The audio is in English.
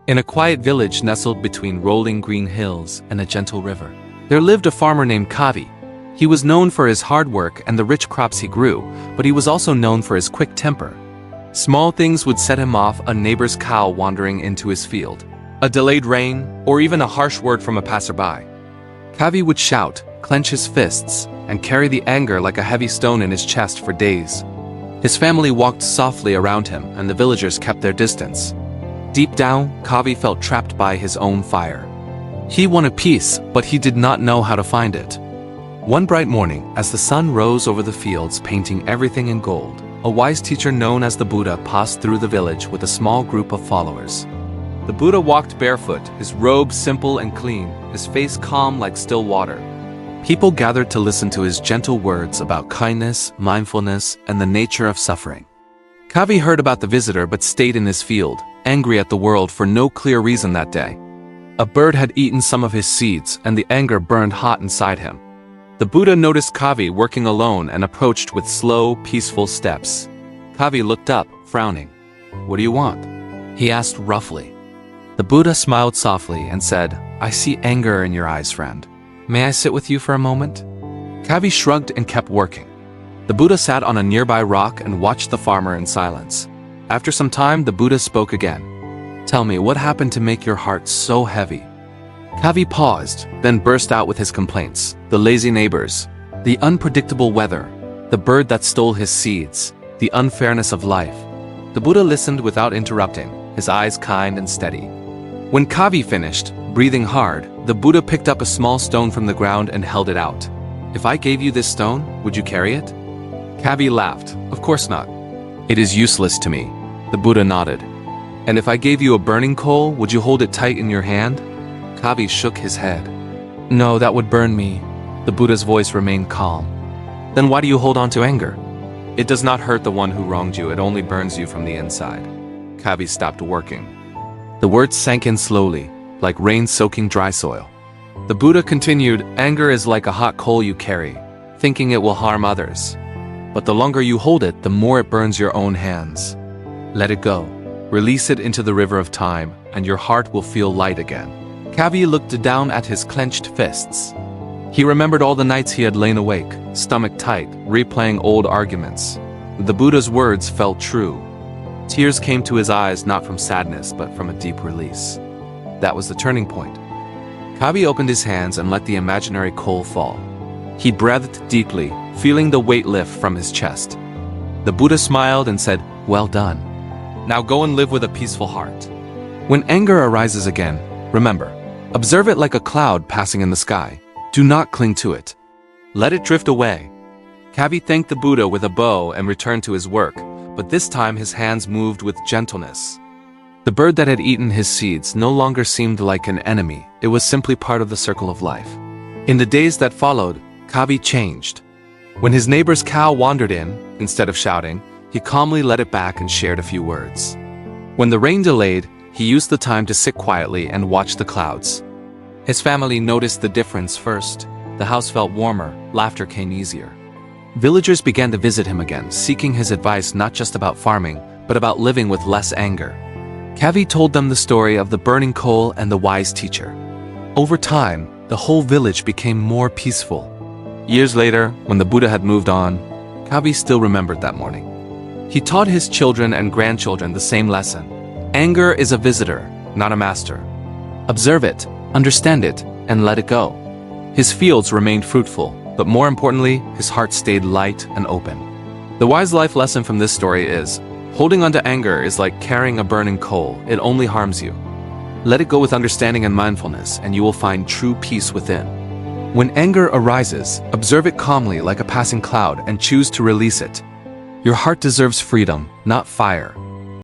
In a quiet village nestled between rolling green hills and a gentle river, there lived a farmer named Kavi. He was known for his hard work and the rich crops he grew, but he was also known for his quick temper. Small things would set him off: a neighbor's cow wandering into his field, a delayed rain, or even a harsh word from a passerby. Kavi would shout, clench his fists, and carry the anger like a heavy stone in his chest for days. His family walked softly around him, and the villagers kept their distance. Deep down, Kavi felt trapped by his own fire. He wanted peace, but he did not know how to find it. One bright morning, as the sun rose over the fields, painting everything in gold, a wise teacher known as the Buddha passed through the village with a small group of followers. The Buddha walked barefoot, his robe simple and clean, his face calm like still water. People gathered to listen to his gentle words about kindness, mindfulness, and the nature of suffering. Kavi heard about the visitor but stayed in his field, angry at the world for no clear reason that day. A bird had eaten some of his seeds, and the anger burned hot inside him. The Buddha noticed Kavi working alone and approached with slow, peaceful steps. Kavi looked up, frowning. "What do you want?" he asked roughly. The Buddha smiled softly and said, "I see anger in your eyes, friend. May I sit with you for a moment?" Kavi shrugged and kept working. The Buddha sat on a nearby rock and watched the farmer in silence. After some time, the Buddha spoke again. "Tell me, what happened to make your heart so heavy?" Kavi paused, then burst out with his complaints: the lazy neighbors, the unpredictable weather, the bird that stole his seeds, the unfairness of life. The Buddha listened without interrupting, his eyes kind and steady. When Kavi finished, breathing hard, the Buddha picked up a small stone from the ground and held it out. "If I gave you this stone, would you carry it?" Kavi laughed. "Of course not. It is useless to me." The Buddha nodded. "And if I gave you a burning coal, would you hold it tight in your hand?" Kavi shook his head. "No, that would burn me." The Buddha's voice remained calm. "Then why do you hold on to anger?" "It does not hurt the one who wronged you, it only burns you from the inside." Kavi stopped working. The words sank in slowly, like rain soaking dry soil. The Buddha continued, "Anger is like a hot coal you carry, thinking it will harm others. But the longer you hold it, the more it burns your own hands. Let it go. Release it into the river of time, and your heart will feel light again." Kavi looked down at his clenched fists. He remembered all the nights he had lain awake, stomach tight, replaying old arguments. The Buddha's words felt true. Tears came to his eyes not from sadness, but from a deep release. That was the turning point. Kavi opened his hands and let the imaginary coal fall. He breathed deeply, feeling the weight lift from his chest. The Buddha smiled and said, "Well done. Now go and live with a peaceful heart." When anger arises again, remember, observe it like a cloud passing in the sky. Do not cling to it. Let it drift away. Kavi thanked the Buddha with a bow and returned to his work, but this time his hands moved with gentleness. The bird that had eaten his seeds no longer seemed like an enemy, it was simply part of the circle of life. In the days that followed, Kavi changed. When his neighbor's cow wandered in, instead of shouting, he calmly led it back and shared a few words. When the rain delayed, he used the time to sit quietly and watch the clouds. His family noticed the difference first. The house felt warmer, laughter came easier. Villagers began to visit him again, seeking his advice not just about farming, but about living with less anger. Kavi told them the story of the burning coal and the wise teacher. Over time, the whole village became more peaceful. Years later, when the Buddha had moved on, Kavi still remembered that morning. He taught his children and grandchildren the same lesson. Anger is a visitor, not a master. Observe it, understand it, and let it go. His fields remained fruitful, but more importantly, his heart stayed light and open. The wise life lesson from this story is, holding onto anger is like carrying a burning coal, it only harms you. Let it go with understanding and mindfulness, and you will find true peace within. When anger arises, observe it calmly like a passing cloud and choose to release it. Your heart deserves freedom, not fire,